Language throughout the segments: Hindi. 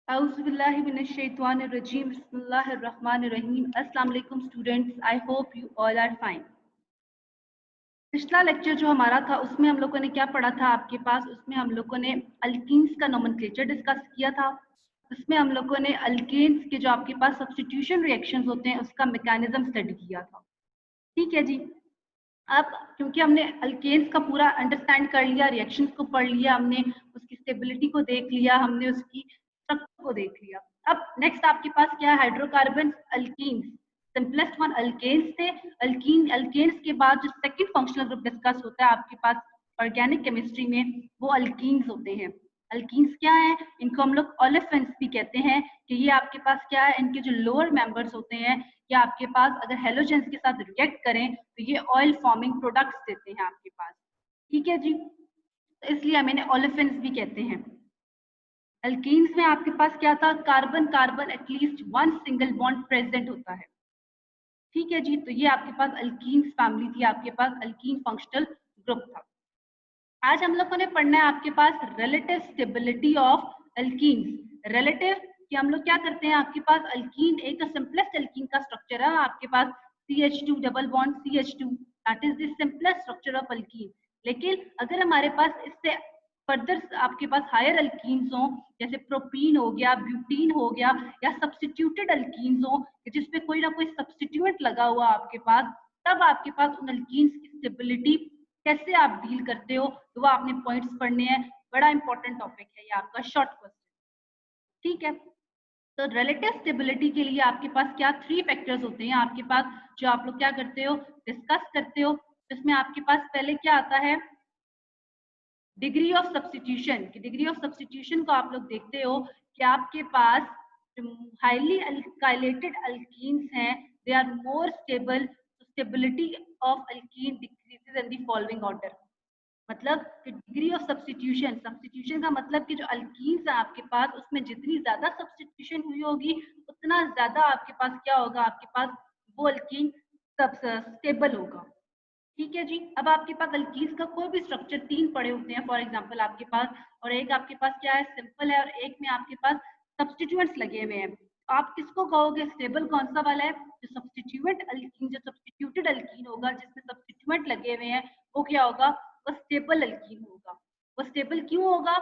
Auzubillahiminash-shaytanir-rajim. Bismillahir-rahmanir-rahim. Assalamu alaikum students. I hope you all are fine. पिछला लेक्चर जो हमारा था उसमें हम लोगों ने क्या पढ़ा था आपके पास, उसमें हम लोगों ने अल्कीन्स का नोमेनक्लेचर डिस्कस किया था। उसमें हम लोगों ने अल्केन्स के जो आपके पास सब्स्टिट्यूशन रिएक्शंस होते हैं उसका मैकेनिज्म स्टडी किया था। ठीक है जी। अब क्योंकि हमने अल्केन्स का पूरा अंडरस्टैंड कर लिया, रिएक्शंस को पढ़ लिया, हमने उसकी स्टेबिलिटी को देख लिया, हमने उसकी स्ट्रक्चर को देख लिया। अब नेक्स्ट आपके पास क्या है, hydrocarbon alkenes. Simplest one alkanes थे। अल्केन्स के बाद जो सेकंड फंक्शनल ग्रुप डिस्कस होता है आपके पास ऑर्गेनिक केमिस्ट्री में, वो अल्कीन्स होते हैं। अल्कीन्स क्या है, इनको हम लोग ओलेफेंस भी कहते हैं कि ये आपके पास क्या है, इनके जो लोअर मेंबर्स होते हैं या आपके पास अगर हेलोजेंस के साथ रिएक्ट करें तो ये ऑयल फॉर्मिंग प्रोडक्ट्स देते हैं आपके पास। ठीक है जी, तो इसलिए हम इन्हें ओलेफेंस भी कहते हैं। अल्कीन्स में आपके पास क्या था, carbon carbon at least one single bond present होता है। ठीक है जी, तो ये आपके पास अल्कीन्स फैमिली थी, आपके पास अल्कीन फंक्शनल ग्रुप था। आज हम लोगों ने पढ़ना है आपके पास relative stability of alkenes. Relative कि हम लोग क्या करते हैं, आपके पास अल्कीन एक तो सिंपलेस्ट अल्कीन का स्ट्रक्चर है आपके पास CH2 double bond CH2, that is the simplest structure of alkyne. लेकिन अगर हमारे पास इससे फर्दर आपके पास हायर अल्कीन्स हो, जैसे प्रोपीन हो गया, ब्यूटीन हो गया, या सब्स्टिट्यूटेड अल्कीन्स हो जिसपे कोई ना कोई सब्स्टिट्यूएंट लगा हुआ आपके पास, तब आपके पास उन अल्कीन्स की स्टेबिलिटी कैसे आप डील करते हो, तो वो आपने पॉइंट्स पढ़ने हैं। बड़ा इंपॉर्टेंट टॉपिक है ये आपका, शॉर्ट क्वेश्चन। ठीक है, तो रिलेटिव स्टेबिलिटी के लिए आपके पास क्या 3 फैक्टर्स होते हैं आपके पास, जो आप लोग क्या करते हो, डिस्कस करते हो। इसमें आपके पास पहले क्या आता है, डिग्री ऑफ सब्स्टिट्यूशन। की डिग्री ऑफ सब्स्टिट्यूशन को आप लोग देखते हो कि आपके पास हाईली अल्काइलेटेड अल्कीन्स हैं, they are more stable, stability of alkene decreases in the following order. मतलब कि डिग्री ऑफ सब्स्टिट्यूशन, सब्स्टिट्यूशन का मतलब कि जो अल्कीन्स है आपके पास उसमें जितनी ज्यादा सब्स्टिट्यूशन हुई होगी उतना ज्यादा आपके पास क्या होगा, आपके पास वो अल्कीन स्टेबल होगा। ठीक है जी। अब आपके पास अल्कीन्स का कोई भी स्ट्रक्चर 3 पड़े होते हैं फॉर एग्जांपल आपके पास, और एक आपके पास क्या है, सिंपल है, और एक में आपके पास सब्स्टिट्यूएंट्स लगे हुए हैं। आप किसको कहोगे स्टेबल, कौन सा वाला है, जो सब्स्टिट्यूएंट अल्कीन, जो सब्स्टिट्यूटेड अल्कीन होगा जिसमें सब्स्टिट्यूएंट लगे हुए हैं, वो क्या होगा, वो स्टेबल अल्कीन होगा। वो स्टेबल क्यों होगा,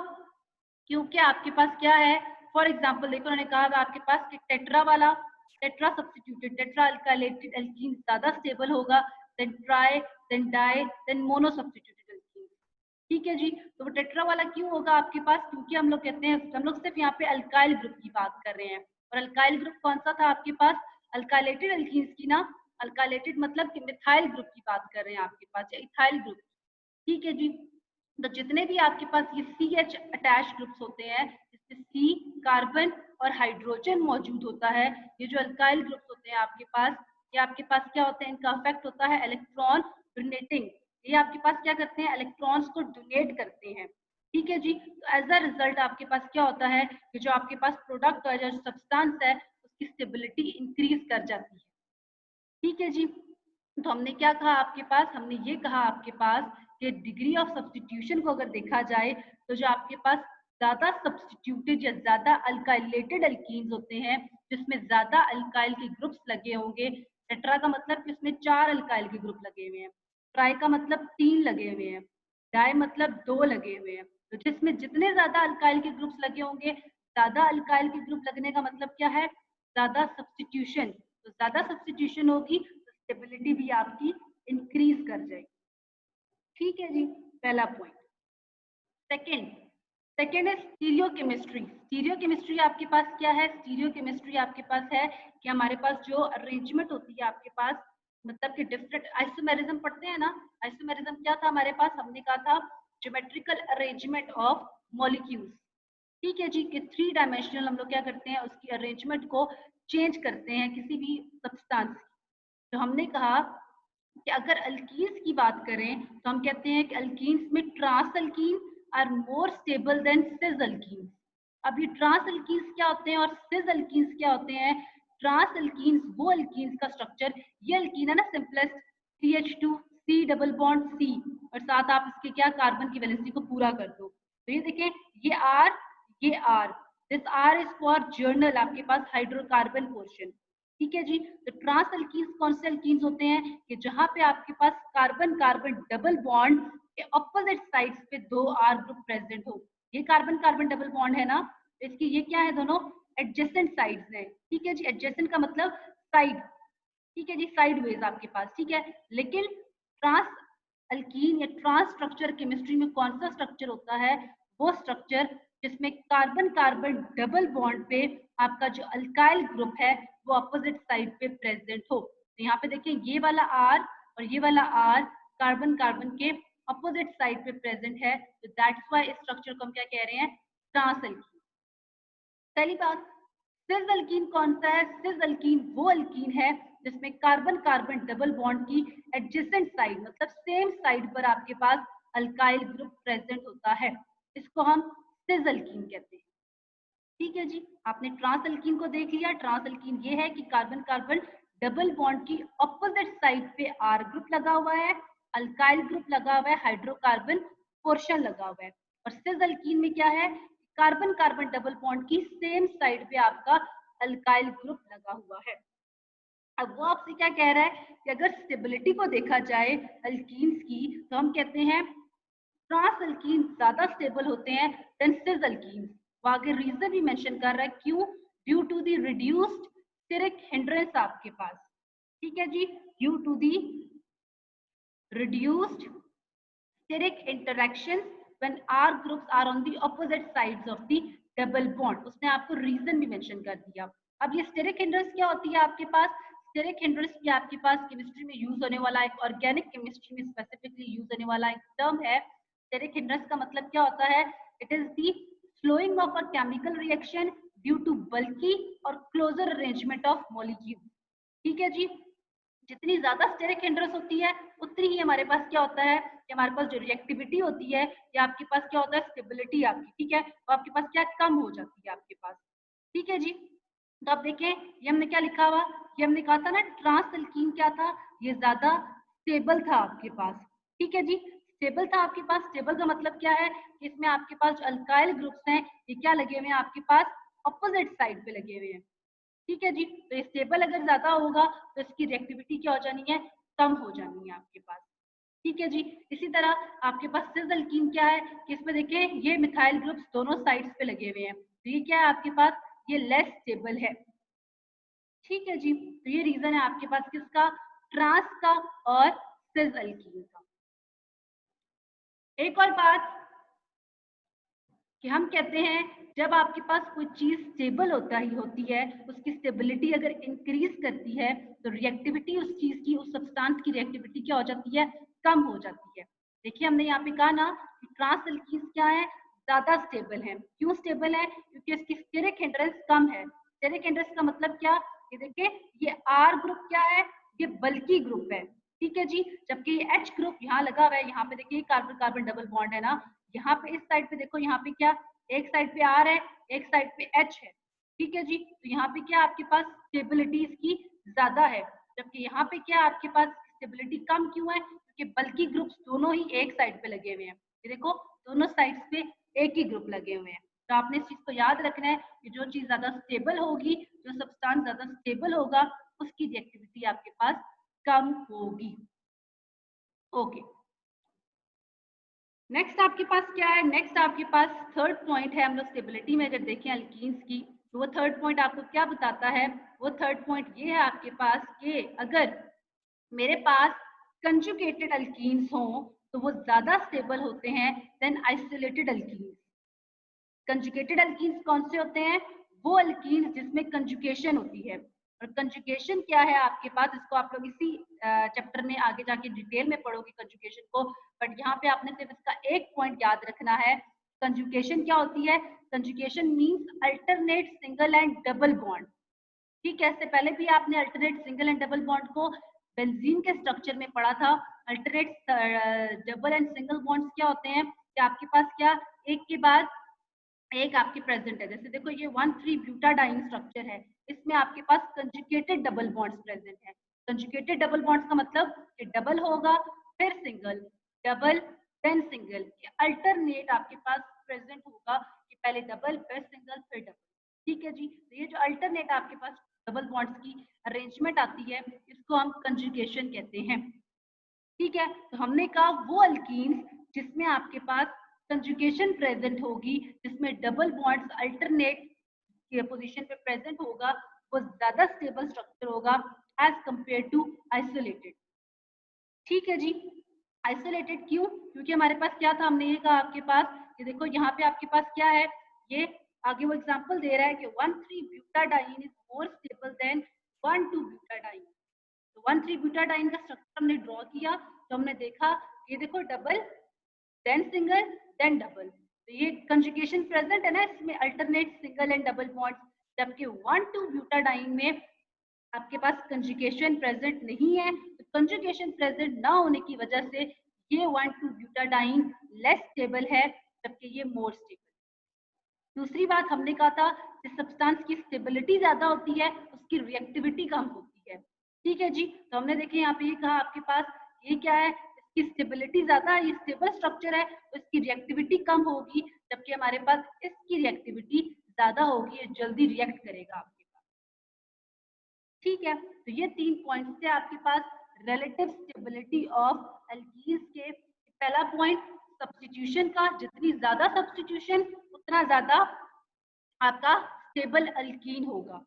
क्योंकि आपके पास क्या है, फॉर एग्जांपल देखो उन्होंने कहा आपके पास कि टेट्रा वाला, tetra substituted, tetra alkylated alkene ज्यादा स्टेबल होगा then tri, then di, then mono substituted alkene. ठीक है जी, तो वो टेट्रा वाला क्यों होगा आपके पास, क्योंकि हम लोग कहते हैं, हम लोग सिर्फ यहाँ पे अल्काइल ग्रुप की बात कर रहे हैं, और अल्काइल ग्रुप कौन सा था आपके पास, अल्काइलेटेड अल्कीन्स की ना, अल्काइलेटेड मतलब कि मिथाइल ग्रुप की बात कर रहे हैं आपके पास, या इथाइल ग्रुप। ठीक है जी, तो जितने भी आपके पास ये CH अटैच ग्रुप्स होते हैं, जिसमें C कार्बन और हाइड्रोजन मौजूद होता है, ये जो अल्काइल ग्रुप्स होते हैं आपके पास, ये आपके पास क्या होते हैं, इनका इफेक्ट होता है इलेक्ट्रॉन डोनेटिंग। ये आपके पास क्या करते हैं, इलेक्ट्रॉन्स को डोनेट करते हैं। ठीक है जी, तो एज अ रिजल्ट आपके पास क्या होता है कि जो आपके पास प्रोडक्ट और जो सब्सटेंस है उसकी स्टेबिलिटी इंक्रीज कर जाती है। ठीक है जी, तो हमने क्या कहा आपके पास, हमने ये कहा आपके पास कि डिग्री ऑफ सब्स्टिट्यूशन को अगर देखा जाए तो जो आपके पास ज्यादा सब्स्टिट्यूटेड या ज्यादा अल्काइलेटेड अल्कीन्स होते हैं, जिसमें ज्यादा अल्काइल के ग्रुप्स लगे होंगे, टेट्रा का मतलब कि उसमें 4 अल्काइल के ग्रुप लगे हुए हैं, ट्राई का मतलब 3 लगे हुए हैं, डाई मतलब 2 लगे हुए हैं। तो जिसमें जितने ज्यादा अल्काइल के ग्रुप्स लगे होंगे, ज्यादा अल्काइल के ग्रुप लगने का मतलब क्या है, ज्यादा सब्स्टिट्यूशन, तो ज्यादा सब्स्टिट्यूशन होगी तो स्टेबिलिटी भी आपकी इंक्रीज कर जाएगी। ठीक है जी, पहला पॉइंट। सेकेंड, सेकेंड है स्टीरियोकेमिस्ट्री। स्टीरियोकेमिस्ट्री आपके पास क्या है, स्टीरियोकेमिस्ट्री आपके पास है कि हमारे पास जो अरेंजमेंट होती है आपके पास, मतलब कि डिफरेंट आइसोमेरिज्म पढ़ते हैं ना, आइसोमेरिज्म क्या था हमारे पास, हमने कहा था ज्योमेट्रिकल अरेंजमेंट ऑफ मॉलिक्यूल्स। ठीक है जी, कि 3 डायमेंशनल हम लोग क्या करते हैं, उसकी अरेंजमेंट को चेंज करते हैं किसी भी सब्सटेंस। तो हमने कहा कि अगर अल्कीन्स की बात करें तो हम कहते हैं कि अल्कीन्स में trans alkene are more stable than cis alkenes. अब ये ट्रांस अल्कीन्स क्या होते हैं और सिस अल्कीन्स क्या होते हैं। ट्रांस अल्कीन्स वो अल्कीन्स का स्ट्रक्चर, ये अल्कीन है ना simplest, CH2 C double bond C, और साथ आप इसके क्या कार्बन की वैलेंसी को पूरा कर दो, तो ये देखें, ये R, ये R, this R is for general, आपके पास हाइड्रोकार्बन पोर्शन। ठीक है जी। तो ट्रांस अल्कीन्स कौन से अल्कीन्स होते हैं कि जहां पे आपके पास कार्बन कार्बन डबल बॉन्ड के ऑपोजिट साइड्स पे 2 आर ग्रुप प्रेजेंट हो। ये कार्बन कार्बन डबल बॉन्ड है ना, इसकी ये क्या है, दोनों एडजेसेंट साइड्स हैं। ठीक है जी, एडजेसेंट का मतलब साइड। ठीक है जी, साइड वेज आपके पास। ठीक है, लेकिन ट्रांस अल्कीन या ट्रांस स्ट्रक्चर केमिस्ट्री में कौन सा स्ट्रक्चर होता है, वो स्ट्रक्चर जिसमें कार्बन कार्बन डबल बॉन्ड पे आपका जो अल्काइल ग्रुप है वो अपोजिट साइड पे प्रेजेंट हो। तो यहाँ पे देखिए ये वाला आर और ये वाला आर कार्बन कार्बन के अपोजिट साइड पे प्रेजेंट है, तो दैट्स व्हाई इस स्ट्रक्चर को हम क्या कह रहे हैं, ट्रांस अल्कीन। पहली बात, सिस अल्कीन कौन सा है? सिस अल्कीन वो अल्कीन है जिसमें कार्बन कार्बन डबल बॉन्ड की एडजेसेंट साइड मतलब सेम साइड पर आपके पास अल्काइल ग्रुप प्रेजेंट होता है, इसको हम सिस अल्कीन कहते हैं। ठीक है जी, आपने ट्रांस अल्कीन को देख लिया। ट्रांस अल्कीन ये है कि कार्बन कार्बन डबल बॉन्ड की ऑपोजिट साइड पे आर ग्रुप लगा हुआ है, अल्काइल ग्रुप लगा हुआ है, हाइड्रोकार्बन पोर्शन लगा हुआ है। और सिस अल्कीन में क्या है, कार्बन कार्बन डबल बॉन्ड की सेम साइड पे आपका अल्काइल ग्रुप लगा हुआ है। अब वो आपसे क्या कह रहा है कि अगर स्टेबिलिटी को देखा जाए अल्कीन्स की, तो हम कहते हैं ट्रांस अल्कीन ज्यादा स्टेबल होते हैं देन सिस अल्कीन्स। वो आगे रीजन भी मेंशन कर रहा है, क्यों? Due to the reduced steric hindrance आपके पास। ठीक है जी, due to the reduced steric interactions when R groups are on the opposite sides of the double bond। उसने आपको रीजन भी मेंशन कर दिया। अब ये स्टेरिक हिंड्रेंस क्या होती है आपके पास? स्टेरिक हिंड्रेंस भी आपके पास केमिस्ट्री में यूज होने वाला एक ऑर्गेनिक केमिस्ट्री में स्पेसिफिकली यूज होने वाला एक टर्म है। स्टेरिक हिंड्रेंस का मतलब क्या होता है? It is the slowing of a chemical reaction due to bulky और क्लोजर अरेंजमेंट ऑफ मॉलिक्यूल। ठीक है जी, जितनी ज्यादा स्टेरिक हिंड्रेंस होती है उतनी ही हमारे पास क्या होता है कि हमारे पास जो रिएक्टिविटी होती है या आपके पास क्या होता है, स्टेबिलिटी आपकी, ठीक है, वो आपके पास क्या कम हो जाती है आपके पास। ठीक है जी, तो आप देखें ये हमने क्या लिखा हुआ, ये हमने कहा था ना ट्रांस अल्कीन क्या था, ये ज्यादा स्टेबल था आपके पास। ठीक है जी, स्टेबल था आपके पास। स्टेबल का मतलब क्या है कि इसमें आपके पास जो अल्काइल ग्रुप्स हैं ये क्या लगे हुए हैं आपके पास, अपोजिट साइड पे लगे हुए हैं। ठीक है जी, तो स्टेबल अगर ज्यादा होगा तो इसकी रिएक्टिविटी क्या हो जानी है, कम हो जानी है आपके पास। ठीक है जी, इसी तरह आपके पास सिस अल्कीन क्या है कि इसमें देखिए ये मिथाइल ग्रुप्स दोनों साइड्स पे लगे हुए हैं, तो ये क्या है आपके पास, ये लेस स्टेबल है। ठीक है जी, तो ये रीजन है आपके पास किसका, ट्रांस का और सिस अल्कीन का। एक और बात कि हम कहते हैं जब आपके पास कोई चीज स्टेबल होती है, उसकी स्टेबिलिटी अगर इंक्रीज करती है तो रिएक्टिविटी उस चीज की, उस सब्सटेंस की रिएक्टिविटी क्या हो जाती है, कम हो जाती है। देखिए हमने यहाँ पे कहा ना कि ट्रांस अल्कीन्स क्या है, ज्यादा स्टेबल है। क्यों स्टेबल है? क्योंकि इसकी स्टेरिक हिंड्रेंस कम है। स्टेरिक हिंड्रेंस का मतलब क्या, ये देखिए ये आर ग्रुप क्या है, ये बल्की ग्रुप है। ठीक है जी, जबकि ये एच ग्रुप यहाँ लगा हुआ है, यहाँ पे देखिए कार्बन कार्बन डबल बॉन्ड है ना, यहाँ पे इस साइड पे देखो, यहाँ पे क्या, एक साइड पे आर है, एक साइड पे एच है। ठीक है जी, तो यहाँ पे क्या आपके पास स्टेबिलिटी इसकी ज्यादा है, जबकि यहाँ पे क्या आपके पास स्टेबिलिटी कम क्यों है, क्योंकि बल्कि ग्रुप्स दोनों ही एक साइड पे लगे हुए हैं। ये देखो दोनों साइड्स पे एक ही ग्रुप लगे हुए हैं। तो आपने इस चीज को याद रखना है कि जो चीज ज्यादा स्टेबल होगी, जो सब्सटेंस ज्यादा स्टेबल होगा, उसकी रिएक्टिविटी आपके पास कम होगी। ओके, नेक्स्ट आपके पास क्या है, नेक्स्ट आपके पास थर्ड पॉइंट है। हम लोग स्टेबिलिटी में अगर देखें अल्कीन्स की, तो वो थर्ड पॉइंट आपको क्या बताता है, वो थर्ड पॉइंट ये है आपके पास कि अगर मेरे पास कंजुगेटेड अल्कीन्स हों तो वो ज्यादा स्टेबल होते हैं then isolated alkenes. Conjugated alkenes कौन से होते हैं, वो अल्कीन्स जिसमें कंजुगेशन होती है। और कंजुगेशन क्या है आपके पास, इसको आप लोग इसी चैप्टर में आगे जाके डिटेल में पढ़ोगे कंजुगेशन को, बट यहाँ पे आपने सिर्फ इसका एक पॉइंट याद रखना है। कंजुगेशन क्या होती है, conjugation means alternate single and double bond. ठीक है, इससे पहले भी आपने alternate single and double bond को बेंजीन के स्ट्रक्चर में पढ़ा था। Alternate double and single bonds क्या होते हैं कि आपके पास क्या एक के बाद एक आपके प्रेजेंट है। जैसे देखो ये 1,3 ब्यूटाडाइन स्ट्रक्चर है, इसमें आपके पास कंजुगेटेड डबल बॉन्ड्स प्रेजेंट है। कंजुगेटेड डबल बॉन्ड्स का मतलब कि डबल होगा फिर सिंगल, डबल देन सिंगल, ये अल्टरनेट आपके पास प्रेजेंट होगा, कि पहले डबल फिर सिंगल फिर डबल। ठीक है जी, तो ये जो अल्टरनेट आपके पास डबल बॉन्ड्स की अरेंजमेंट आती है इसको हम कंजुगेशन कहते हैं। ठीक है, तो हमने कहा वो अल्कीन्स जिसमें आपके पास कंजुगेशन प्रेजेंट होगी, जिसमें डबल बॉन्ड्स अल्टरनेट के पोजीशन पे प्रेजेंट होगा, वो ज्यादा स्टेबल स्ट्रक्चर होगा एज कंपेयर टू आइसोलेटेड। ठीक है जी, आइसोलेटेड क्यों? क्योंकि हमारे पास क्या था, हमने ये कहा आपके पास, ये देखो यहाँ पे आपके पास क्या है, ये आगे वो एग्जांपल दे रहा है कि 1,3-ब्यूटाडाइन is more stable than one two butadiene. तो 1,3-ब्यूटाडाइन का स्ट्रक्चर हमने ड्रॉ किया, तो हमने देखा ये देखो double then single then double, तो ये कंजुगेशन प्रेजेंट है ना इसमें, alternate single and double bonds, जबकि 1,2-ब्यूटाडाइन में आपके पास कंजुगेशन प्रेजेंट नहीं है। तो कंजुगेशन प्रेजेंट ना होने की वजह से ये 1,2-ब्यूटाडाइन लेस स्टेबल है, जबकि ये मोर स्टेबल। दूसरी बात हमने कहा था, जिस सब्सटेंस की स्टेबिलिटी ज्यादा होती है उसकी रिएक्टिविटी कम होती है। ठीक है जी, तो हमने देखे यहाँ पे ये कहा आपके पास, ये क्या है, इसकी स्टेबिलिटी ज्यादा है, ये स्टेबल स्ट्रक्चर है, तो इसकी रिएक्टिविटी कम होगी, जबकि हमारे पास इसकी रिएक्टिविटी ज्यादा होगी, ये जल्दी रिएक्ट करेगा आपके पास। ठीक है, तो ये 3 पॉइंट्स थे आपके पास रिलेटिव स्टेबिलिटी ऑफ एल्कीन्स के। पहला पॉइंट सब्स्टिट्यूशन का, जितनी ज्यादा सब्स्टिट्यूशन उतना ज्यादा आपका स्टेबल अल्कीन होगा।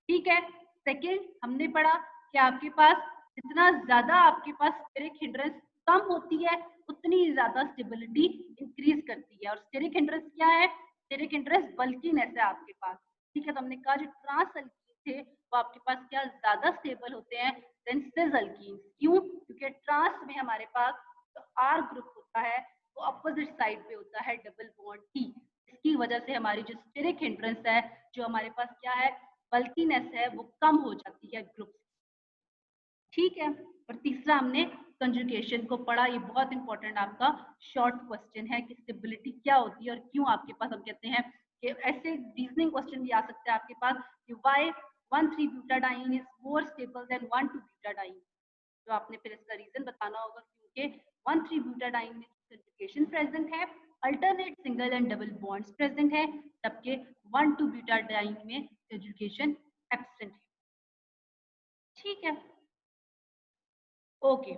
ठीक है, सेकेंड हमने पढ़ा कि आपके पास जितना ज्यादा आपके पास स्टेरिक हिंड्रेंस कम होती है उतनी ज्यादा स्टेबिलिटी इंक्रीज करती है। और स्टेरिक हिंड्रेंस क्या है? स्टेरिक हिंड्रेंस बल्कीनेस है आपके पास। ठीक है, तो हमने कहा जो ट्रांस अल्कीन थे वो आपके पास क्या ज्यादा स्टेबल होते हैं देन सिस अल्कीन। क्यों? क्योंकि ट्रांस में हमारे पास जो आर ग्रुप होता है वो अपोजिट साइड पे होता है डबल बॉन्ड की, इसकी वजह से हमारी जो स्टेरिक हिंड्रेंस है, जो हमारे पास क्या है बल्कीनेस है, वो कम हो जाती है ग्रुप। ठीक है, और तीसरा हमने कंजुगेशन को पढ़ा, ये बहुत इंपॉर्टेंट आपका शॉर्ट क्वेश्चन है कि स्टेबिलिटी क्या होती है और क्यों आपके पास, हम कहते हैं कि ऐसे रीजनिंग क्वेश्चन भी आ सकते हैं आपके पास कि why one three butadiene is more stable than one two butadiene. तो आपने फिर इसका रीजन बताना होगा, क्योंकि 1,3-ब्यूटाडाइन में कंजुगेशन प्रेजेंट है, alternate single and double bonds present है, जबकि 1,2-ब्यूटाडाइन में कंजुगेशन एब्सेंट है। ठीक है, ओके।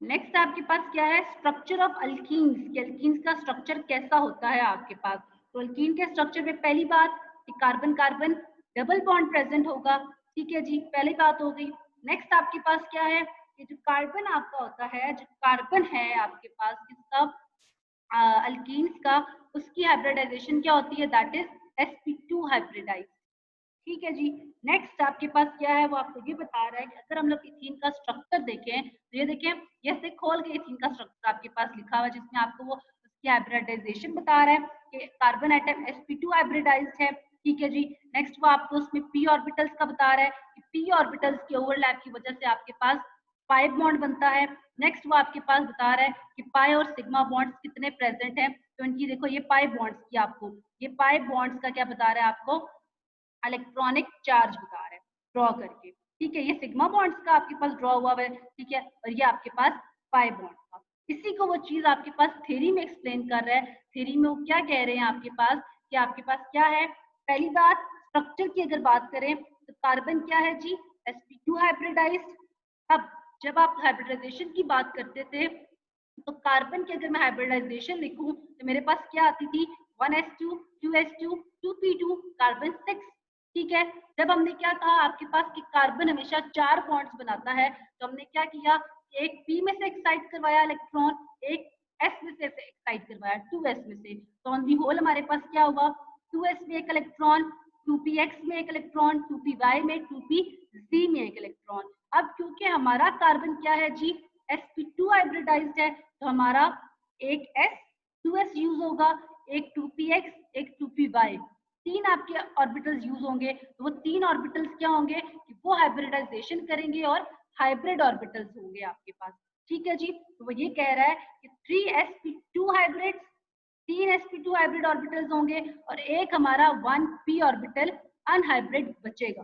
नेक्स्ट आपके पास क्या है, स्ट्रक्चर ऑफ अल्कीन्स। अल्कीन्स का स्ट्रक्चर कैसा होता है आपके पास? तो अल्कीन के स्ट्रक्चर में पहली बात कि carbon carbon double bond present होगा। ठीक है जी, पहली बात हो गई। नेक्स्ट आपके पास क्या है, ये जो कार्बन आपका होता है, जो कार्बन है आपके पास किसका, अल्कीन्स का, उसकी हाइब्रिडाइजेशन क्या होती है, दैट इज sp2 हाइब्रिडाइज। ठीक है जी, नेक्स्ट आपके पास क्या है, वो आपको ये बता रहा है कि अगर हम लोग इथीन का स्ट्रक्चर देखें, तो ये देखें, ये से खोल के इथीन का स्ट्रक्चर आपके पास लिखा हुआ है, जिसमें आपको वो उसकी हाइब्रिडाइजेशन बता रहा है कि कार्बन एटम sp2 हाइब्रिडाइज्ड है। ठीक है जी, नेक्स्ट वो आपको उसमें p ऑर्बिटल्स का बता रहा है कि p ऑर्बिटल्स के ओवरलैप की वजह से आपके पास पाई बॉन्ड बनता है। नेक्स्ट वो आपके पास बता रहा है कि पाई और सिग्मा बॉन्ड्स कितने प्रेजेंट हैं। तो इनकी देखो, ये पाई बॉन्ड्स की आपको, ये पाई बॉन्ड्स का क्या बता रहा है आपको, इलेक्ट्रॉनिक चार्ज बता रहा है ड्रॉ करके। ठीक है, ये सिग्मा बॉन्ड्स का आपके पास ड्रॉ हुआ है। ठीक है, और ये आपके पास पाई बॉन्ड का, इसी को वो चीज आपके पास थ्योरी में एक्सप्लेन कर रहा है। थ्योरी में वो क्या कह रहे हैं आपके पास कि आपके पास क्या है, पहली बात स्ट्रक्चर की अगर बात करें तो कार्बन क्या है जी, sp2 हाइब्रिडाइज्ड। अब जब आप हाइब्रिडाइजेशन की बात करते थे तो कार्बन की अगर मैं हाइब्रिडाइजेशन लिखूं तो मेरे पास क्या आती थी, 1s2 2s2 2p2 कार्बन 6। ठीक है, जब हमने क्या कहा आपके पास कि कार्बन हमेशा 4 बॉन्ड्स बनाता है, तो हमने क्या किया, एक p में से एक्साइट करवाया इलेक्ट्रॉन, एक s में से एक्साइट करवाया 2s में से, तो ऑन दी होल हमारे पास क्या हुआ, 2s में एक इलेक्ट्रॉन, 2px में एक इलेक्ट्रॉन, 2py में, 2pz में एक इलेक्ट्रॉन। अब क्योंकि हमारा कार्बन क्या है जी, sp2 हाइब्रिडाइज्ड है, तो हमारा एक s 2s यूज होगा, एक 2px, एक 2py, तीन आपके ऑर्बिटल्स यूज होंगे। तो वो तीन ऑर्बिटल्स क्या होंगे कि वो हाइब्रिडाइजेशन करेंगे और हाइब्रिड ऑर्बिटल्स होंगे आपके पास। ठीक है जी, तो वो ये कह रहा है कि 3sp2 hybrid, 3sp2 hybrid orbitals होंगे और एक हमारा 1p ऑर्बिटल अनहाइब्रिड बचेगा।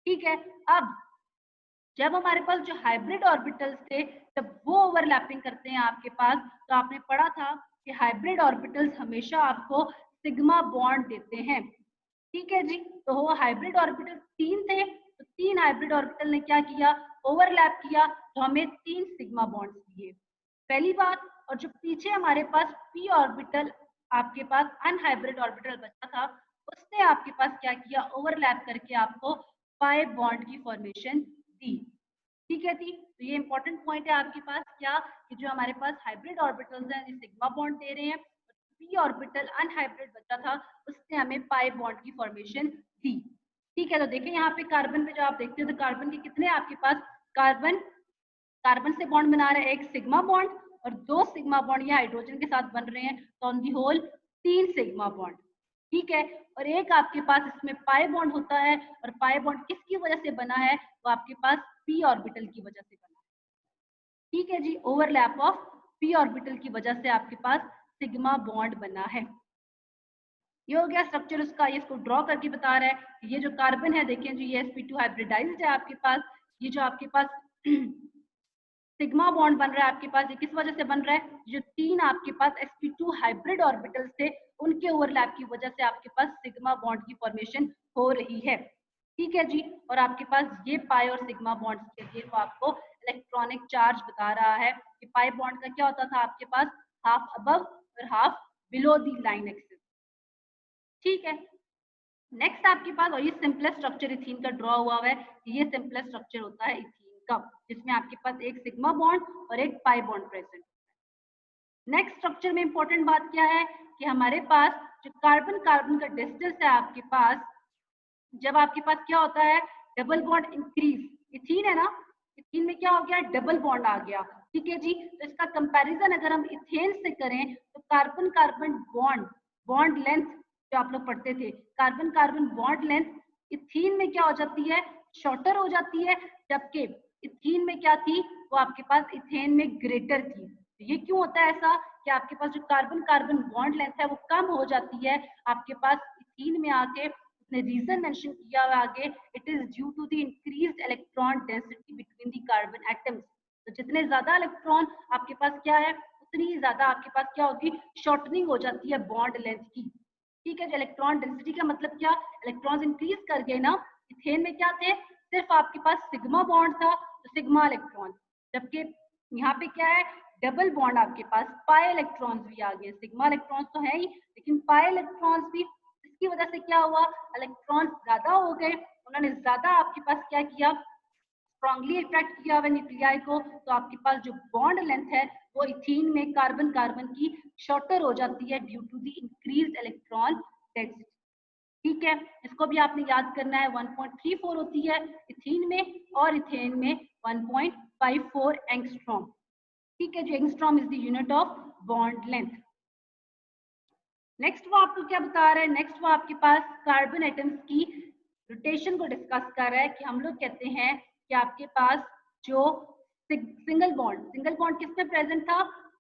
ठीक है, अब जब हमारे पास जो हाइब्रिड ऑर्बिटल्स थे जब वो ओवरलैपिंग करते हैं आपके पास, तो आपने पढ़ा था कि हाइब्रिड ऑर्बिटल्स हमेशा आपको सिग्मा बॉन्ड देते हैं। ठीक है जी, तो वो हाइब्रिड ऑर्बिटल 3 थे, तो 3 हाइब्रिड ऑर्बिटल ने क्या किया, ओवरलैप किया, तो हमें 3 सिग्मा बॉन्ड्स दिए, पहली बात। और जो पीछे हमारे पास पी ऑर्बिटल आपके पास अनहाइब्रिड ऑर्बिटल बचा था, उसने आपके पास क्या किया, ओवरलैप करके आपको पाई बॉन्ड की फॉर्मेशन दी। ठीक है जी, तो ये इंपॉर्टेंट पॉइंट है आपके पास क्या, कि जो हमारे पास हाइब्रिड ऑर्बिटल्स हैं ये सिग्मा बॉन्ड दे रहे हैं, पी ऑर्बिटल अनहाइब्रिड बचा था उसने हमें पाई बॉन्ड की फॉर्मेशन दी। ठीक है, तो देखिए यहाँ पे कार्बन पे जो आप देखते हो तो कार्बन के कितने आपके पास, कार्बन कार्बन से बॉन्ड बना रहा है एक सिग्मा बॉन्ड, और 2 सिग्मा बॉन्ड ये हाइड्रोजन के साथ बन रहे हैं, तो on the whole 3 sigma bond. ठीक है, और एक आपके पास इसमें पाई बॉन्ड होता है, और पाई बॉन्ड किसकी वजह से बना है, वो आपके पास पी ऑर्बिटल की वजह से बना है। ठीक है जी, ओवरलैप ऑफ पी ऑर्बिटल की वजह से आपके पास सिग्मा बॉन्ड बना है। ये हो गया स्ट्रक्चर उसका, ये इसको ड्रॉ करके बता रहा है। ये जो कार्बन है देखें जी, ये sp2 हाइब्रिडाइज्ड है आपके पास। ये जो आपके पास सिग्मा बॉन्ड बन रहा है आपके पास, ये किस वजह से बन रहा है, जो 3 आपके पास sp2 हाइब्रिड ऑर्बिटल्स थे उनके ओवरलैप की वजह से आपके पास सिग्मा बॉन्ड की फॉर्मेशन हो रही है। ठीक है जी, और आपके पास ये पाई और सिग्मा बॉन्ड्स के लिए वो आपको इलेक्ट्रॉनिक चार्ज बता रहा है कि पाई बॉन्ड का क्या होता था आपके पास, हाफ अबव और half below the line axis. ठीक है, नेक्स्ट आपके पास, और ये सिंपलेस्ट स्ट्रक्चर इथीन का ड्रॉ हुआ है, ये सिंपलेस्ट स्ट्रक्चर होता है इथीन का, जिसमें आपके पास एक सिग्मा बॉन्ड और एक pi bond present. Next structure में इंपॉर्टेंट बात क्या है कि हमारे पास जो कार्बन कार्बन का डिस्टेंस है आपके पास, जब आपके पास क्या होता है, डबल बॉन्ड इंक्रीज, इथीन है ना, इथीन में क्या हो गया, डबल बॉन्ड आ गया। ठीक है जी, तो इसका कंपैरिजन अगर हम इथेन से करें तो carbon carbon bond, bond length जो आप लोग पढ़ते थे, carbon carbon bond length ethene में क्या हो जाती है, शॉर्टर हो जाती है, जबकि इथीन में क्या थी, वो आपके पास इथेन में ग्रेटर थी। तो ये क्यों होता है ऐसा, कि आपके पास जो कार्बन कार्बन बॉन्ड लेंथ है वो कम हो जाती है आपके पास इथीन में आके। उसने रीजन मेंशन किया हुआ आगे, it is due to the increased electron density between the carbon atoms. तो जितने ज्यादा इलेक्ट्रॉन आपके पास क्या है, उतनी ही ज्यादा आपके पास क्या होगी, शॉर्टनिंग हो जाती है बॉन्ड लेंथ की। ठीक है, जो इलेक्ट्रॉन डेंसिटी का मतलब क्या, इलेक्ट्रॉन्स इंक्रीज कर गए ना, इथेन में क्या थे, सिर्फ आपके पास सिग्मा बॉन्ड था, तो सिग्मा इलेक्ट्रॉन, जबकि यहाँ पे क्या है, डबल बॉन्ड आपके पास, पाई इलेक्ट्रॉन्स भी आ गए, सिग्मा इलेक्ट्रॉन्स तो है ही लेकिन पाई इलेक्ट्रॉन्स भी, इसकी वजह से क्या हुआ, इलेक्ट्रॉन ज्यादा हो गए, उन्होंने ज्यादा आपके पास क्या किया, स्ट्रांगली अट्रैक्ट किया हुआ न्यूक्लियाई को, तो आपके पास जो बॉन्ड लेंथ है वो इथीन में कार्बन कार्बन की शॉर्टर हो जाती है due to the increased electron density. ठीक है, इसको भी आपने याद करना है, 1.34 होती है इथीन में, और इथेन में 1.54 एंगस्ट्रॉम। ठीक है, जो angstrom is the unit of bond length. Next वो आपको क्या बता रहा है, नेक्स्ट वो आपके पास कार्बन एटम्स की रोटेशन को डिस्कस कर रहा है, कि हम लोग कहते हैं कि आपके पास जो सिंगल बॉन्ड किस में प्रेजेंट था,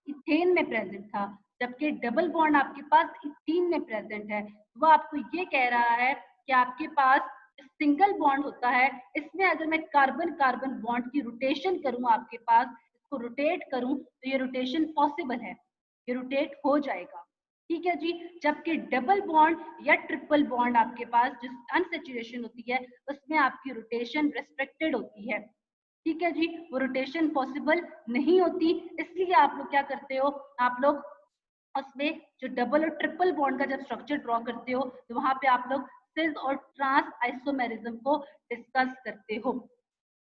इथेन में प्रेजेंट था, जबकि डबल बॉन्ड आपके पास इथीन में प्रेजेंट है। वो आपको ये कह रहा है कि आपके पास सिंगल बॉन्ड होता है, इसमें अगर मैं कार्बन कार्बन बॉन्ड की रोटेशन करूं, आपके पास इसको रोटेट करूं, तो ये रोटेशन पॉसिबल है, ये रोटेट हो जाएगा। ठीक है जी, जबकि डबल बॉन्ड या ट्रिपल बॉन्ड आपके पास जिस अनसेचुरेशन होती है उसमें आपकी रोटेशन रेस्ट्रिक्टेड होती है। ठीक है जी, वो रोटेशन पॉसिबल नहीं होती, इसलिए आप लोग क्या करते हो, आप लोग उसमें जो डबल और ट्रिपल बॉन्ड का जब स्ट्रक्चर ड्रॉ करते हो तो वहां पे आप लोग सिस और ट्रांस आइसोमेरिज्म को डिस्कस करते हो।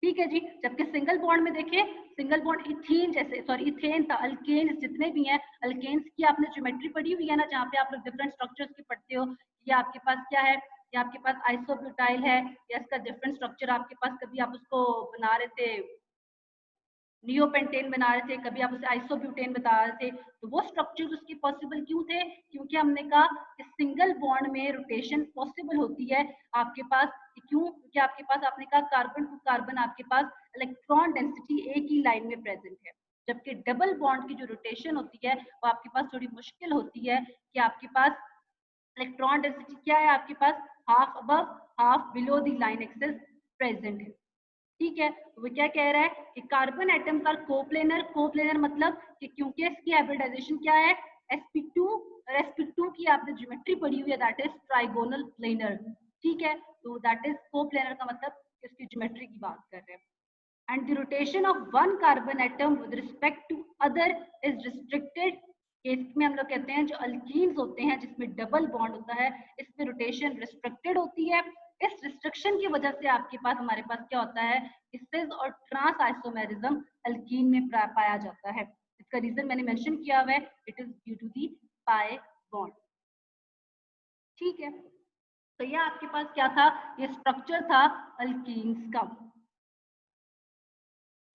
ठीक है जी, जबकि सिंगल बॉन्ड में देखिए, सिंगल बॉन्ड इथीन जैसे, सॉरी इथेन था, अल्केन्स जितने भी हैं, अल्केन्स की आपने ज्योमेट्री पढ़ी हुई है ना, जहाँ पे आप लोग डिफरेंट स्ट्रक्चर्स की पढ़ते हो। ये आपके पास क्या है, ये आपके पास आइसोब्यूटाइल है, या इसका डिफरेंट स्ट्रक्चर आपके पास, कभी आप उसको बना रहे थे नियोपेंटेन बना रहे थे, कभी आप उसे आइसोब्यूटेन बता रहे थे, तो वो स्ट्रक्चर उसके पॉसिबल क्यों थे, क्योंकि हमने कहा कि सिंगल बॉन्ड में रोटेशन पॉसिबल होती है आपके पास, क्यों, क्योंकि आपके पास आपने कहा कार्बन टू कार्बन आपके पास इलेक्ट्रॉन डेंसिटी एक ही लाइन में प्रेजेंट है, जबकि डबल बॉन्ड की जो रोटेशन होती है वो आपके पास थोड़ी मुश्किल होती है, कि आपके पास इलेक्ट्रॉन डेंसिटी क्या है आपके पास, half above half below the line axis present है। ठीक है, वो क्या कह रहा है कि carbon atoms are coplanar. Coplanar मतलब कि क्योंकि इसकी हाइब्रिडाइजेशन क्या है sp2, और sp2 की आपने ज्योमेट्री पढ़ी हुई है, दैट इज ट्राइगोनल प्लेनर। ठीक है, तो दैट इज कोप्लेनर का मतलब इसकी ज्योमेट्री की बात कर रहे हैं। And the rotation of one carbon atom with respect to other is restricted। इसमें हम लोग कहते हैं जो अल्कीन्स होते हैं जिसमें डबल बॉन्ड होता है, इसमें रोटेशन रिस्ट्रिक्टेड होती है। इस रिस्ट्रिक्शन की वजह से आपके पास हमारे पास क्या होता है, सिस और ट्रांस आइसोमेरिज्म अल्कीन में पाया जाता है। इसका रीजन मैंने मेंशन किया हुआ है, it is due to the pi bond. ठीक है, तो ये आपके पास क्या था, ये स्ट्रक्चर था अल्कीन्स का।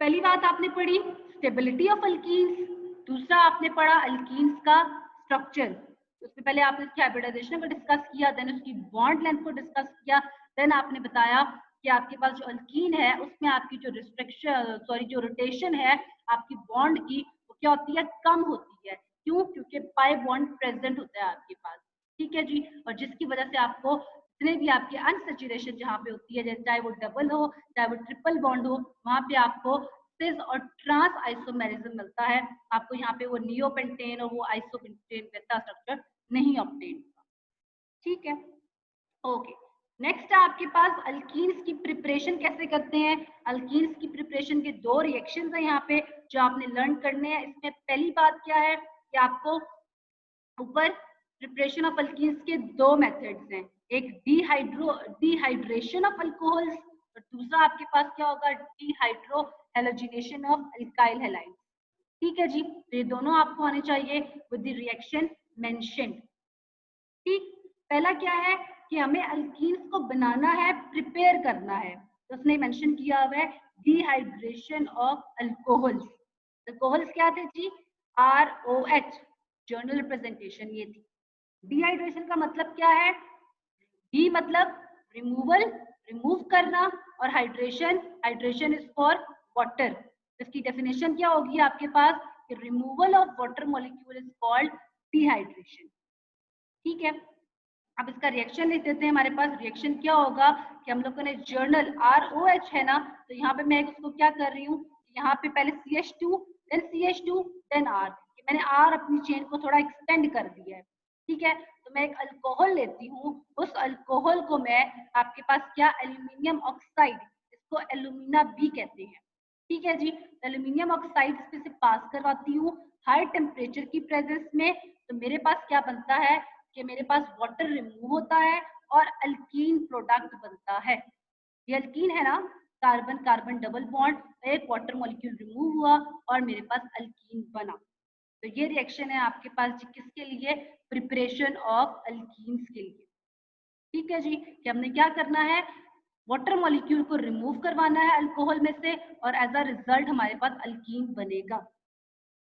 पहली बात आपने पढ़ी स्टेबिलिटी ऑफ अल्कीन्स, दूसरा आपने पढ़ा अल्कीन्स का स्ट्रक्चर। उसमें पहले आपने उसकी हाइब्रिडाइजेशन को डिस्कस किया, देन उसकी बॉन्ड लेंथ को डिस्कस किया, देन आपने बताया कि आपके पास जो अल्कीन है उसमें आपकी जो रिस्ट्रिक्शन जो रोटेशन है आपकी बॉन्ड की वो क्या होती है, कम होती है। क्यों? क्योंकि पाई बॉन्ड प्रेजेंट होता है आपके पास। ठीक है जी, और जिसकी वजह से आपको जितने भी आपके अनसैचुरेशन जहाँ पे होती है, चाहे वो डबल हो चाहे वो ट्रिपल बॉन्ड हो, वहां पे आपको सिस और ट्रांस आइसोमेरिज्म मिलता है। आपको यहाँ पे वो नियोपेंटेन और वो आइसोपेंटेन जैसा स्ट्रक्चर नहीं ऑब्टेन होगा। ठीक है, ओके। नेक्स्ट है आपके पास अल्कीन्स की प्रिपरेशन कैसे करते हैं। अल्कीन्स की प्रिपरेशन के दो रिएक्शंस हैं यहाँ पे जो आपने लर्न करने हैं। इसमें पहली बात क्या है कि आपको ऊपर प्रिपरेशन ऑफ अल्कीन्स के दो मेथड्स हैं, एक डिहाइड्रेशन ऑफ अल्कोहल्स और दूसरा आपके पास क्या होगा, dehydro halogenation of alkyl halides. ठीक है जी, तो ये दोनों आपको आने चाहिए विद द रिएक्शन मेंशन्ड। ठीक, पहला क्या है कि हमें अल्कीन्स को बनाना है, प्रिपेयर करना है, तो उसने मेंशन किया हुआ है डिहाइड्रेशन ऑफ अल्कोहल्स। अल्कोहल्स क्या थे जी, ROH, जर्नल रिप्रेजेंटेशन ये थी। डिहाइड्रेशन का मतलब क्या है, डी मतलब रिमूवल, रिमूव करना, और hydration, hydration is for water. इसकी डेफिनेशन क्या होगी आपके पास, removal of water molecule is called dehydration. ठीक है, अब इसका रिएक्शन लिख देते हैं। हमारे पास रिएक्शन क्या होगा कि हम लोगों ने जर्नल ROH है ना, तो यहाँ पे मैं उसको क्या कर रही हूँ, यहाँ पे पहले CH2 then CH2 then R, मैंने R अपनी चेन को थोड़ा एक्सटेंड कर दिया है। ठीक है, तो मैं एक अल्कोहल लेती हूँ, उस अल्कोहल को मैं आपके पास क्या, एल्यूमिनियम ऑक्साइड, इसको एल्यूमिना बी कहते हैं। ठीक है जी, एल्यूमिनियम ऑक्साइड इसमें से पास करवाती हूँ हाई टेम्परेचर की प्रेजेंस में, तो मेरे पास क्या बनता है कि मेरे पास वाटर रिमूव होता है और अल्कीन प्रोडक्ट बनता है। ये अल्कीन है ना, कार्बन कार्बन डबल बॉन्ड, एक वाटर मॉलिक्यूल रिमूव हुआ और मेरे पास अल्कीन बना। तो ये रिएक्शन है आपके पास किसके लिए, प्रिपरेशन ऑफ अल्कीन्स के लिए। ठीक है जी, कि हमने क्या करना है, वाटर मॉलिक्यूल को रिमूव करवाना है अल्कोहल में से और एज अ रिजल्ट हमारे पास अल्कीन बनेगा।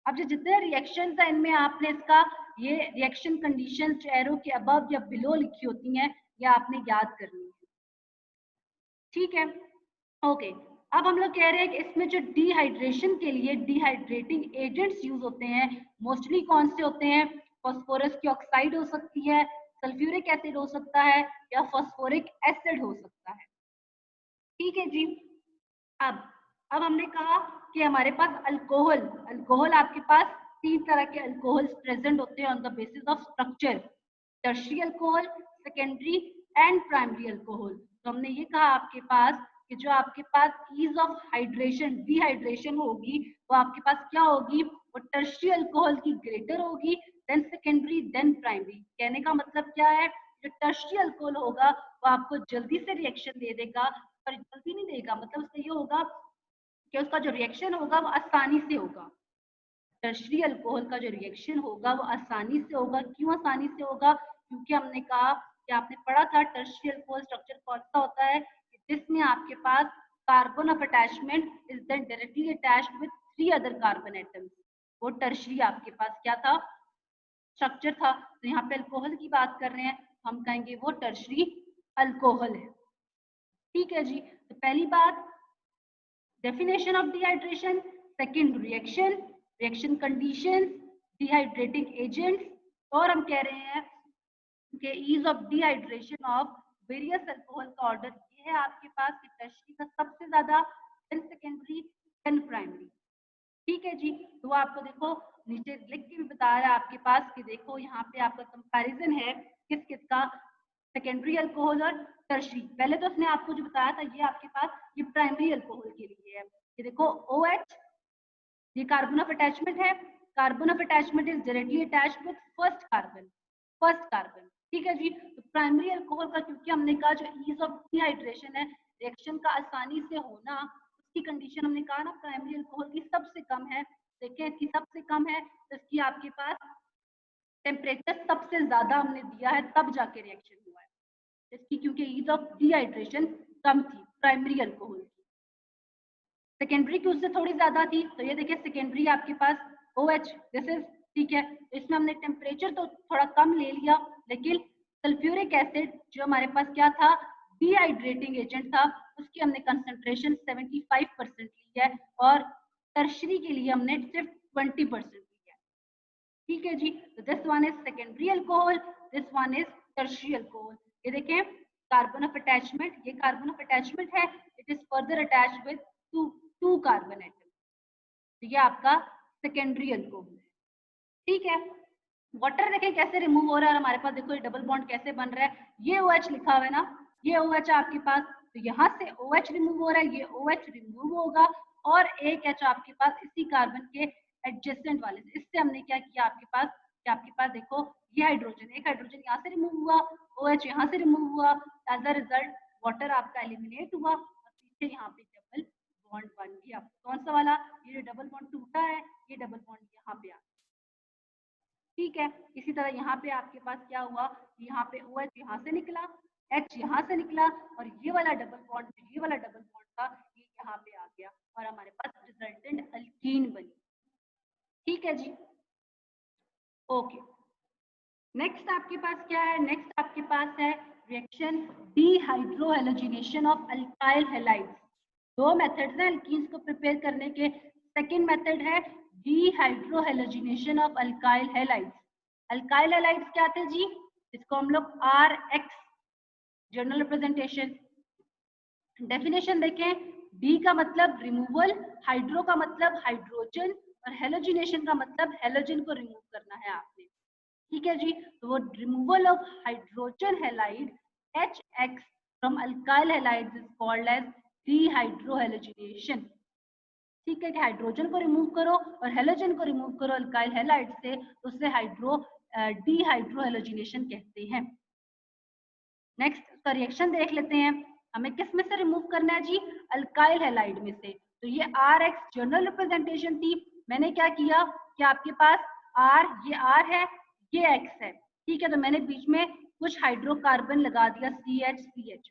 अब जो जितने रिएक्शंस हैं इनमें आपने इसका ये रिएक्शन कंडीशन एरो के अबव या बिलो लिखी होती हैं, ये आपने याद करनी है। ठीक है, ओके। अब हम लोग कह रहे हैं कि इसमें जो डिहाइड्रेशन के लिए डिहाइड्रेटिंग एजेंट्स यूज होते हैं, मोस्टली कौन से होते हैं, फास्फोरस की ऑक्साइड हो सकती है, सल्फ्यूरिक एसिड हो सकता है, या फास्फोरिक एसिड हो सकता है। ठीक है जी, अब हमने कहा कि हमारे पास अल्कोहल, अल्कोहल आपके पास तीन तरह के अल्कोहल्स प्रेजेंट होते हैं on the basis of structure, tertiary alcohol, secondary and primary alcohol. तो हमने ये कहा आपके पास कि जो आपके पास ईज ऑफ हाइड्रेशन, डिहाइड्रेशन होगी वो आपके पास क्या होगी, वो टर्शियरी अल्कोहल की ग्रेटर होगी, देन सेकेंडरी देन प्राइमरी। कहने का मतलब क्या है, जो टर्शियरी अल्कोहल होगा वो आपको जल्दी से रिएक्शन दे देगा, पर जल्दी नहीं देगा, मतलब उसका ये होगा कि उसका जो रिएक्शन होगा वो आसानी से होगा। टर्शियरी अल्कोहल का जो रिएक्शन होगा वो आसानी से होगा। क्यों आसानी से होगा, क्योंकि हमने कहा कि आपने पढ़ा था टर्शियरी अल्कोहल स्ट्रक्चर कौन सा होता है, जिसमें आपके पास carbon of attachment is then directly attached with 3 other carbon atoms. वो टर्शियरी आपके पास क्या था, स्ट्रक्चर था। तो यहाँ पे अल्कोहल की बात कर रहे हैं, हम कहेंगे वो टर्शियरी अल्कोहल है। ठीक है जी, तो पहली बात definition of dehydration, second reaction, reaction conditions, dehydrating agents, और हम कह रहे हैं कि ease of dehydration of various alcohol का ऑर्डर ये है आपके पास कि टर्शियरी का सबसे ज्यादा देन सेकेंडरी, देन प्राइमरी। ठीक है जी, तो वो आपको देखो नीचे लिख के भी बता रहा है आपके पास कि देखो यहाँ पे आपका कंपैरिजन है किस किस का, सेकेंडरी अल्कोहल और टर्शरी। पहले तो उसने आपको जो बताया था ये आपके पास ये प्राइमरी अल्कोहल के लिए है। ये देखो OH, ये कार्बन ऑफ अटैचमेंट है, carbon of attachment is directly attached with first carbon. ठीक है जी, तो प्राइमरी अल्कोहल का क्योंकि हमने कहा जो ईज ऑफ डिहाइड्रेशन है, रिएक्शन का आसानी से होना, उसकी कंडीशन हमने कहा ना प्राइमरी अल्कोहल की सबसे कम है। देखिए इसकी सबसे कम है तो इसकी आपके पास टेम्परेचर सबसे ज्यादा हमने दिया है तब जाके रिएक्शन हुआ है इसकी, क्योंकि ईज ऑफ डिहाइड्रेशन कम थी प्राइमरी अल्कोहल की। सेकेंडरी की उससे थोड़ी ज्यादा थी, तो ये देखिए सेकेंडरी आपके पास OH, दिस इज ठीक है। इसमें हमने टेम्परेचर तो थोड़ा कम ले लिया, लेकिन सल्फ्यूरिक एसिड जो हमारे पास क्या था, डिहाइड्रेटिंग एजेंट था, उसकी हमने कंसंट्रेशन 75% ली है और टर्शरी के लिए हमने सिर्फ 20% ली है। ठीक है जी, तो this one is secondary alcohol, this one is tertiary alcohol. ये देखें कार्बन ऑफ अटैचमेंट, ये कार्बन ऑफ अटैचमेंट है, it is further attached with two carbon atom, तो ये आपका सेकेंडरी अल्कोहल है। ठीक है, वाटर देखें कैसे रिमूव हो रहा है, हमारे पास देखो ये डबल बॉन्ड कैसे बन रहा है, ये OH लिखा हुआ है ना, ये OH है आपके पास, तो यहाँ से OH रिमूव हो रहा है, ये OH रिमूव होगा और एक H आपके पास इसी कार्बन के एडजेसेंट वाले से, इससे हमने क्या किया आपके पास कि आपके पास देखो ये हाइड्रोजन, एक हाइड्रोजन यहाँ से रिमूव हुआ, OH यहाँ से रिमूव हुआ, एज अ रिजल्ट वाटर आपका एलिमिनेट हुआ और पीछे यहाँ पे डबल बॉन्ड बन गया। कौन सा वाला, ये डबल बॉन्ड टूटा है, ये डबल बॉन्ड यहाँ पे आ, ठीक है। इसी तरह यहाँ पे आपके पास क्या हुआ, यहाँ पे OH यहाँ से निकला, H यहाँ से निकला और ये वाला डबल बॉन्ड, ये वाला डबल बॉन्ड था, ये यहाँ पे आ गया और हमारे पास रिजल्टेंट अल्कीन बनी। ठीक है जी, ओके। नेक्स्ट आपके पास क्या है, नेक्स्ट आपके पास है reaction dehydrohalogenation of alkyl halides. दो मेथड्स हैं अल्कीन्स को प्रिपेयर करने के। सेकंड मेथड है dehydrohalogenation of alkyl halides. Alkyl halides क्या थे जी, इसको हम लोग RX जनरल रिप्रेजेंटेशन, डेफिनेशन देखें, डी का मतलब रिमूवल, हाइड्रो का मतलब हाइड्रोजन और हेलोजिनेशन का मतलब हेलोजन को रिमूव करना है आपने। ठीक है जी, तो वो removal of hydrogen halide HX from alkyl halides is called as dehydrohalogenation. ठीक है कि हाइड्रोजन को रिमूव करो और हेलोजन को रिमूव करो अल्काइल हैलाइड से, तो उसे डीहाइड्रोहैलोजिनेशन कहते हैं। नेक्स्ट उसका रिएक्शन देख लेते हैं, हमें किस में से रिमूव करना है जी, अल्काइल हैलाइड में से। तो ये RX जनरल रिप्रेजेंटेशन थी, मैंने क्या किया कि आपके पास R, ये R है, ये X है, ठीक है, तो मैंने बीच में कुछ हाइड्रोकार्बन लगा दिया CH,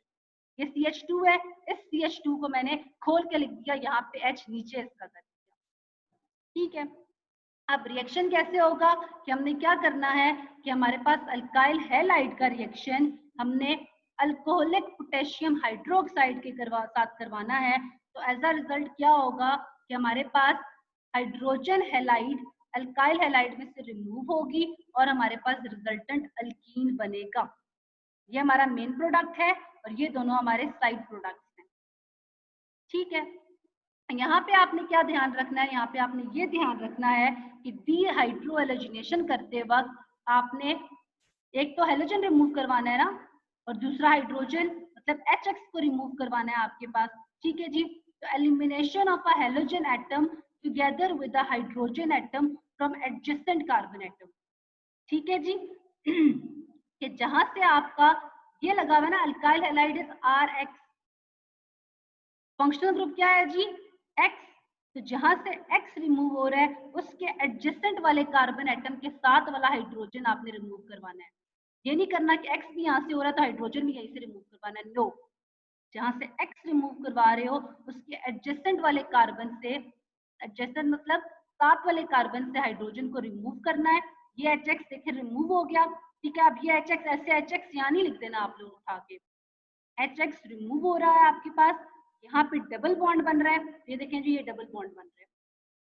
ये CH2 है, इस CH2 को मैंने खोल के लिख दिया यहाँ पे H नीचे इसका कर दिया। ठीक है, अब रिएक्शन कैसे होगा कि हमने क्या करना है कि हमारे पास अल्काइल हैलाइड का रिएक्शन हमने अल्कोहलिक पोटेशियम हाइड्रोक्साइड के साथ करवाना है। तो एज अ रिजल्ट क्या होगा कि हमारे पास हाइड्रोजन हैलाइड अल्काइल हैलाइड में से रिमूव होगी और हमारे पास रिजल्टेंट अल्कीन बनेगा। ये हमारा मेन प्रोडक्ट है और ये दोनों हमारे साइड प्रोडक्ट्स हैं। ठीक है, यहाँ पे आपने क्या ध्यान रखना है, यहाँ पे आपने ये ध्यान रखना है कि डीहाइड्रोहैलोजिनेशन करते वक्त आपने एक तो हैलोजन रिमूव करवाना है ना, और दूसरा हाइड्रोजन मतलब HX को रिमूव करवाना है आपके पास। ठीक है जी, तो elimination of a halogen atom together with a hydrogen atom from adjacent carbon atom. ठीक है जी, कि जहां से आपका ये लगा हुआ है ना alkyl halide is RX, functional group क्या है जी, X, तो जहां से X रिमूव हो रहा है उसके एडजेसेंट वाले कार्बन एटम के साथ वाला हाइड्रोजन आपने रिमूव करवाना है। ये नहीं करना कि X भी यहाँ से हो रहा है तो हाइड्रोजन भी यहीं से रिमूव करवाना है, नो, जहां से X रिमूव करवा रहे हो उसके एडजेसेंट वाले कार्बन से, एडजेसेंट मतलब साथ वाले कार्बन से हाइड्रोजन को रिमूव करना है। ये HX देखिए रिमूव हो गया। ठीक है, अब ये HX ऐसे HX यहाँ नहीं लिख देना आप लोग उठा के, HX रिमूव हो रहा है आपके पास, यहाँ पे डबल बॉन्ड बन रहा है, ये देखें जी ये डबल बॉन्ड बन रहा है।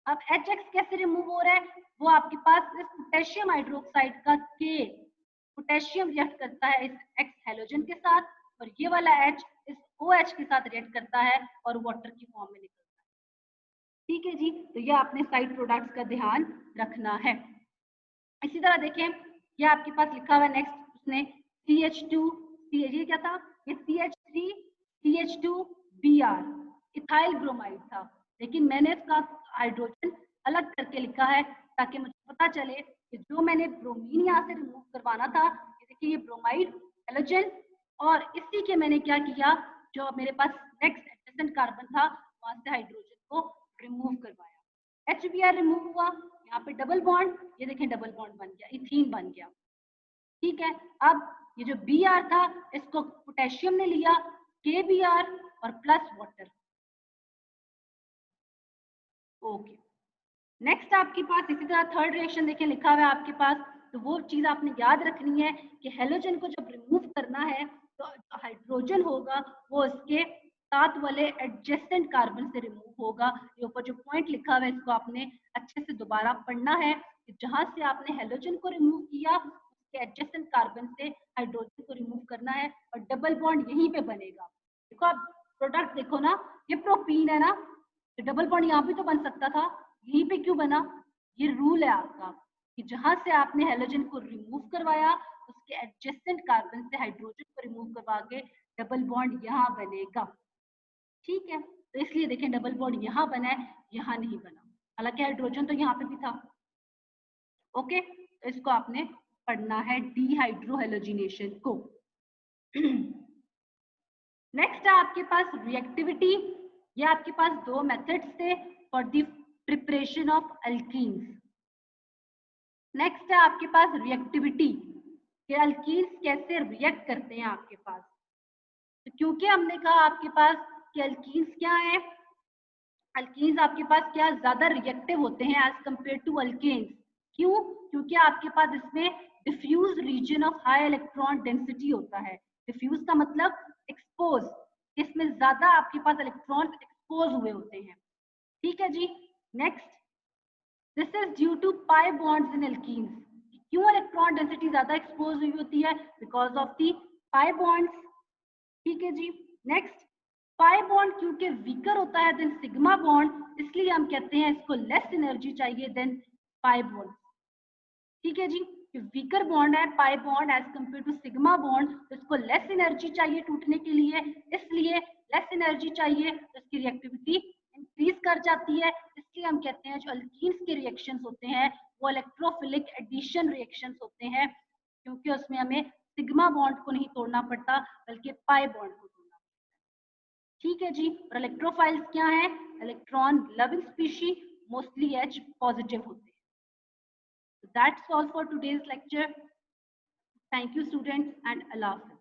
अब HX कैसे रिमूव हो रहा है, वो आपके पास इस पोटेशियम हाइड्रोक्साइड का K, पोटेशियम रिएक्ट करता है इस X हैलोजन के साथ और ये वाला H इस OH के साथ रिएक्ट करता है और वाटर की फॉर्म में निकलता है। ठीक है जी, तो ये आपने साइड प्रोडक्ट्स का ध्यान रखना है। इसी तरह देखें, ये आपके पास लिखा हुआ है नेक्स्ट, उसने CH2, ये क्या था, ये CH3 CH2Br इथाइल ब्रोमाइड था, लेकिन मैंने इसका हाइड्रोजन अलग करके लिखा है ताकि मुझे पता चले कि जो मैंने ब्रोमीन यहाँ से रिमूव करवाना था, देखिए ये ब्रोमाइड हेलोजन, और इसी के मैंने क्या किया, जो मेरे पास नेक्स्ट एडजेसेंट कार्बन था वहां से हाइड्रोजन को रिमूव करवाया। HBr रिमूव हुआ, यहाँ पे डबल बॉन्ड, ये देखें डबल बॉन्ड बन गया, इथीन बन गया। ठीक है, अब ये जो Br था इसको पोटेशियम ने लिया, KBr और प्लस वाटर। ओके, नेक्स्ट आपके पास इसी तरह थर्ड रिएक्शन देखें लिखा हुआ है आपके पास, तो वो चीज आपने याद रखनी है कि हेलोजन को जब रिमूव करना है तो हाइड्रोजन होगा वो इसके साथ वाले एडजेसेंट कार्बन से रिमूव होगा। ये ऊपर जो पॉइंट लिखा हुआ है इसको आपने अच्छे से दोबारा पढ़ना है कि जहां से आपने हेलोजन को रिमूव किया उसके एडजेसेंट कार्बन से हाइड्रोजन को रिमूव करना है, और डबल बॉन्ड यहीं पे बनेगा। देखो आप प्रोडक्ट देखो ना, ये प्रोपीन है ना, तो डबल बॉन्ड यहाँ भी तो बन सकता था, यहीं पे क्यों बना? ये रूल है आपका कि जहां से आपने हेलोजन को रिमूव करवाया उसके एडजेसेंट कार्बन से हाइड्रोजन को रिमूव करवा के डबल बॉन्ड यहाँ बनेगा। ठीक है, तो इसलिए देखें डबल बॉन्ड यहाँ बना है, यहाँ नहीं बना, हालांकि हाइड्रोजन तो यहाँ पे भी था। ओके, तो इसको आपने पढ़ना है डीहाइड्रोहेलोजिनेशन को। नेक्स्ट है आपके पास रिएक्टिविटी। ये आपके पास दो मेथड्स थे for the preparation of alkenes. Next है आपके पास रिएक्टिविटी, कि अल्कीन्स कैसे रिएक्ट करते हैं आपके पास। तो क्योंकि हमने कहा आपके पास कि अल्कीन्स क्या है, अल्कीन्स आपके पास क्या ज्यादा रिएक्टिव होते हैं एज कंपेयर टू अल्केन्स। क्यों? क्योंकि आपके पास इसमें diffuse region of high electron density होता है। डिफ्यूज का मतलब एक्सपोज, इसमें ज्यादा आपके पास इलेक्ट्रॉन एक्सपोज हुए होते हैं। ठीक है जी, next, this is due to pi bonds in alkenes. क्यों इलेक्ट्रॉन डेंसिटी ज्यादा एक्सपोज हुई होती है? Because of the pi bonds. ठीक है जी, नेक्स्ट, पाई बॉन्ड क्योंकि वीकर होता है देन सिग्मा बॉन्ड, इसलिए हम कहते हैं इसको लेस एनर्जी चाहिए देन पाई बॉन्ड। ठीक है जी, वीकर बॉन्ड है pi bond as compare to sigma bond, तो इसको लेस एनर्जी चाहिए टूटने के लिए, इसलिए लेस एनर्जी चाहिए तो इसकी रिएक्टिविटी इंक्रीज कर जाती है। इसलिए हम कहते हैं जो अल्कीन्स के रिएक्शंस होते हैं वो इलेक्ट्रोफिलिक एडिशन रिएक्शंस होते हैं, क्योंकि उसमें हमें सिग्मा बॉन्ड को नहीं तोड़ना पड़ता बल्कि पाई बॉन्ड को तोड़ना पड़ता। ठीक है जी, और इलेक्ट्रोफाइल्स क्या है? Electron loving species, mostly H positive होते हैं। That's all for today's lecture. Thank you students and Allah Hafiz.